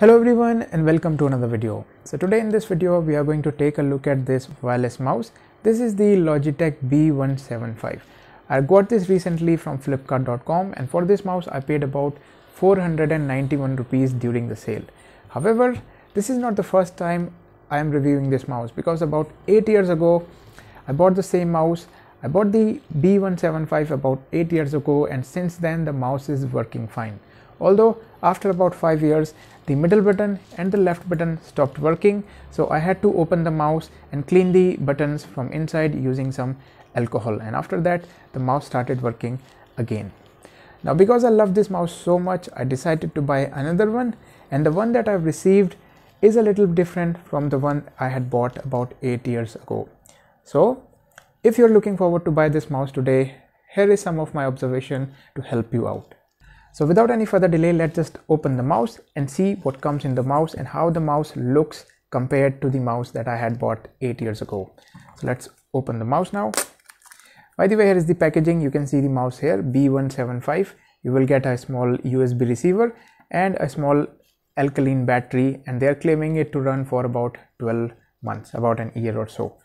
Hello everyone and welcome to another video. So today in this video we are going to take a look at this wireless mouse. This is the Logitech B175. I got this recently from flipkart.com and for this mouse I paid about 491 rupees during the sale. However, this is not the first time I am reviewing this mouse because about 8 years ago I bought the same mouse. I bought the B175 about 8 years ago and since then the mouse is working fine. Although after about 5 years the middle button and the left button stopped working, so I had to open the mouse and clean the buttons from inside using some alcohol, and after that the mouse started working again. Now because I love this mouse so much, I decided to buy another one, and the one that I've received is a little different from the one I had bought about 8 years ago. So if you're looking forward to buy this mouse today, here is some of my observation to help you out. So without any further delay, let's just open the mouse and see what comes in the mouse and how the mouse looks compared to the mouse that I had bought 8 years ago. So let's open the mouse now. By the way, here is the packaging. You can see the mouse here, B175. You will get a small USB receiver and a small alkaline battery, and they are claiming it to run for about 12 months, about an year or so.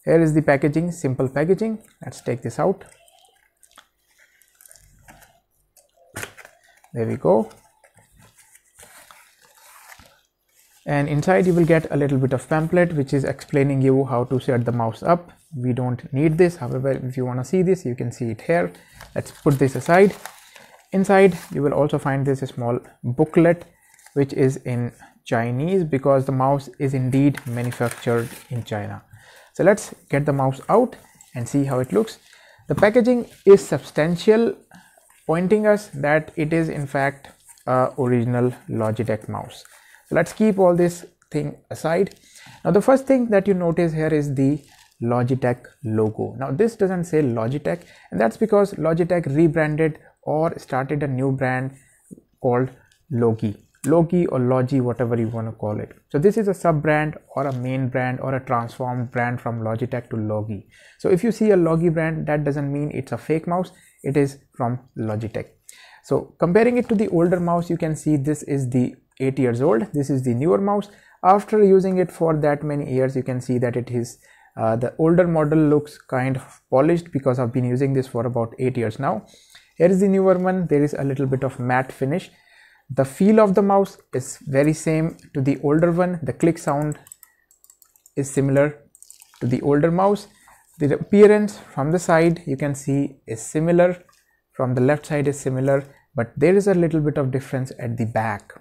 Here is the packaging, simple packaging. Let's take this out. There we go. And inside you will get a little bit of pamphlet which is explaining you how to set the mouse up. We don't need this. However, if you want to see this, you can see it here. Let's put this aside. Inside you will also find this small booklet which is in Chinese because the mouse is indeed manufactured in China. So let's get the mouse out and see how it looks. The packaging is substantial, pointing us that it is in fact a original Logitech mouse. So let's keep all this thing aside. Now the first thing that you notice here is the Logitech logo. Now this doesn't say Logitech, and that's because Logitech rebranded or started a new brand called Logi or Logi, whatever you want to call it. So this is a sub brand or a main brand or a transformed brand from Logitech to Logi. So if you see a Logi brand, that doesn't mean it's a fake mouse. It is from Logitech. So comparing it to the older mouse, you can see this is the 8 years old. This is the newer mouse. After using it for that many years, you can see that it is the older model looks kind of polished because I've been using this for about 8 years now. Here is the newer one. There is a little bit of matte finish. The feel of the mouse is very same to the older one. The click sound is similar to the older mouse. The appearance from the side you can see is similar, from the left side is similar, but there is a little bit of difference at the back.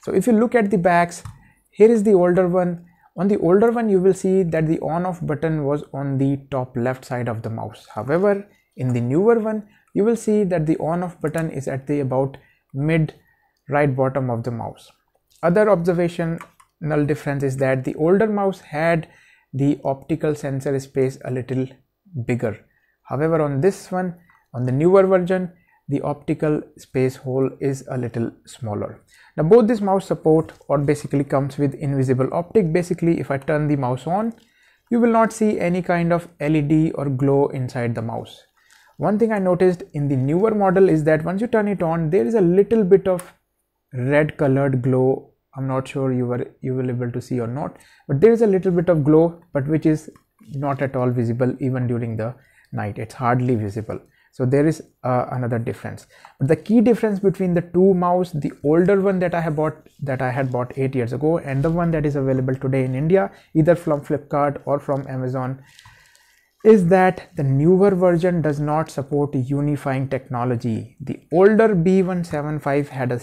So if you look at the backs, here is the older one. On the older one you will see that the on off button was on the top left side of the mouse. However, in the newer one you will see that the on off button is at the about mid right bottom of the mouse. Other observational difference is that the older mouse had the optical sensor space a little bigger. However, on this one, on the newer version, the optical space hole is a little smaller. Now both this mouse support or basically comes with invisible optic. Basically, if I turn the mouse on, you will not see any kind of LED or glow inside the mouse. One thing I noticed in the newer model is that once you turn it on, there is a little bit of red colored glow. I'm not sure you will able to see or not, but there is a little bit of glow, but which is not at all visible even during the night. It's hardly visible. So there is another difference. But the key difference between the two mouse, the older one that I had bought 8 years ago and the one that is available today in India, either from Flipkart or from Amazon, is that the newer version does not support unifying technology. The older B175 had a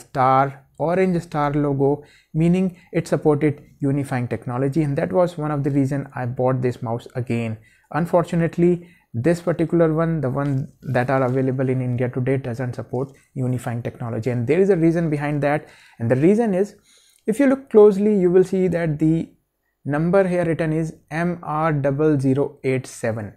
orange star logo, meaning it supported unifying technology, and that was one of the reasons I bought this mouse again. Unfortunately, this particular one, the one that are available in India today, doesn't support unifying technology, and there is a reason behind that. And the reason is, if you look closely, you will see that the number here written is MR0087.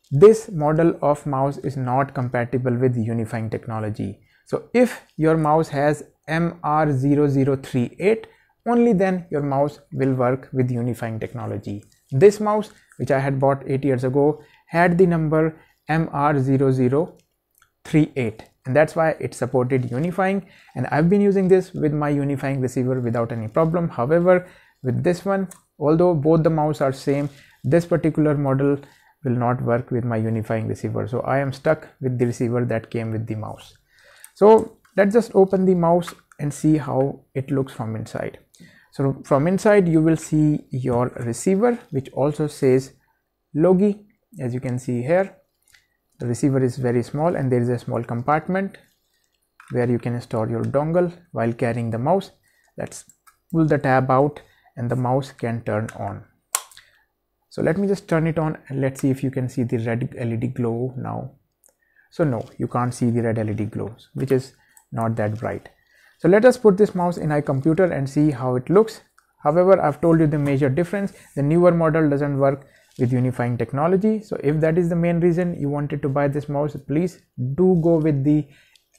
This model of mouse is not compatible with unifying technology. So if your mouse has MR0038, only then your mouse will work with unifying technology. This mouse, which I had bought 8 years ago, had the number MR0038. and that's why it supported unifying, and I've been using this with my unifying receiver without any problem. However, with this one, although both the mouse are same, this particular model will not work with my unifying receiver, so I am stuck with the receiver that came with the mouse. So let's just open the mouse and see how it looks from inside. So from inside you will see your receiver, which also says Logi. As you can see here, the receiver is very small and there is a small compartment where you can store your dongle while carrying the mouse. Let's pull the tab out and the mouse can turn on. So let me just turn it on and let's see if you can see the red LED glow now. So no, you can't see the red LED glows, which is not that bright. So let us put this mouse in our computer and see how it looks. However, I've told you the major difference. The newer model doesn't work with unifying technology. So if that is the main reason you wanted to buy this mouse, please do go with the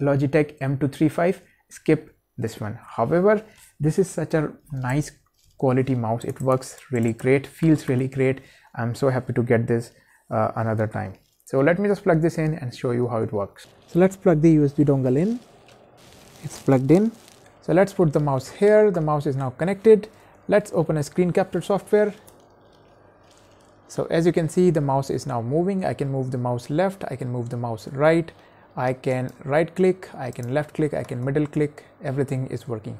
Logitech M235. Skip this one. However, this is such a nice quality mouse. It works really great, feels really great. I'm so happy to get this another time. So let me just plug this in and show you how it works. So let's plug the USB dongle in. It's plugged in. So let's put the mouse here. The mouse is now connected. Let's open a screen capture software. So as you can see, the mouse is now moving. I can move the mouse left, I can move the mouse right, I can right click, I can left click, I can middle click. Everything is working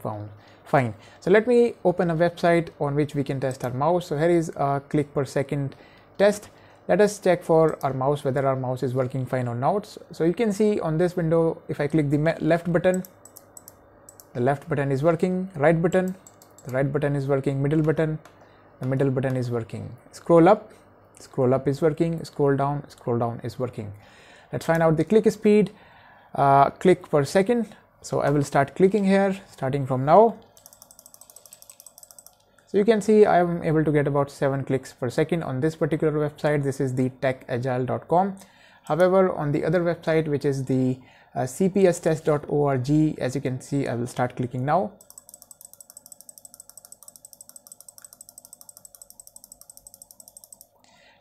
fine. So let me open a website on which we can test our mouse. So here is a click per second test. Let us check for our mouse whether our mouse is working fine or not. So you can see on this window, if I click the left button, the left button is working, right button, the right button is working, middle button, the middle button is working. Scroll up is working, scroll down is working. Let's find out the click speed, click per second. So I will start clicking here starting from now. So you can see I am able to get about 7 clicks per second on this particular website. This is the techagile.com. However, on the other website, which is the cpstest.org, as you can see, I will start clicking now.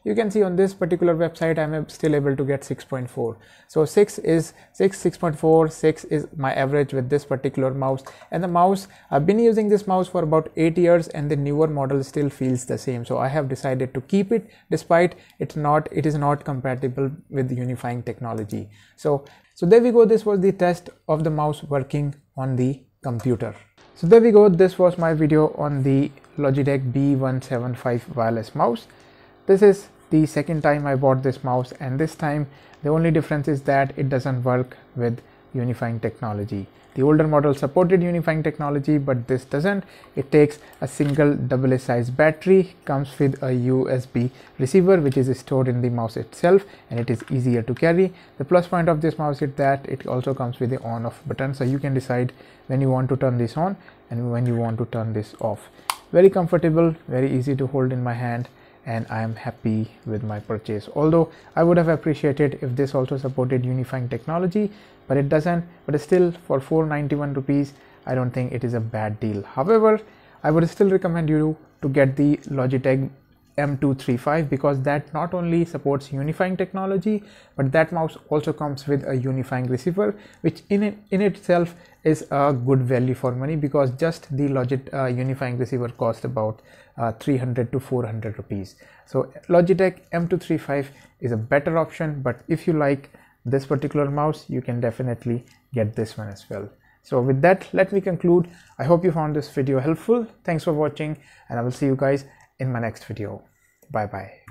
You can see on this particular website I am still able to get 6.4. So 6.4, 6 is my average with this particular mouse. And the mouse, I've been using this mouse for about 8 years and the newer model still feels the same. So I have decided to keep it despite it is not compatible with unifying technology. So there we go. This was the test of the mouse working on the computer. So there we go. This was my video on the Logitech B175 wireless mouse. This is the second time I bought this mouse, and this time the only difference is that it doesn't work with unifying technology. The older model supported unifying technology, but this doesn't. It takes a single AA size battery, comes with a USB receiver which is stored in the mouse itself, and it is easier to carry. The plus point of this mouse is that it also comes with the on off button, so you can decide when you want to turn this on and when you want to turn this off. Very comfortable, very easy to hold in my hand, and I am happy with my purchase. Although I would have appreciated if this also supported unifying technology, but it doesn't. But still, for 491 rupees, I don't think it is a bad deal. However, I would still recommend you to get the Logitech M235 because that not only supports unifying technology, but that mouse also comes with a unifying receiver, which in itself is a good value for money, because just the Logitech unifying receiver cost about 300 to 400 rupees. So Logitech M235 is a better option, but if you like this particular mouse, you can definitely get this one as well. So with that, let me conclude. I hope you found this video helpful. Thanks for watching, and I will see you guys in my next video. Bye bye.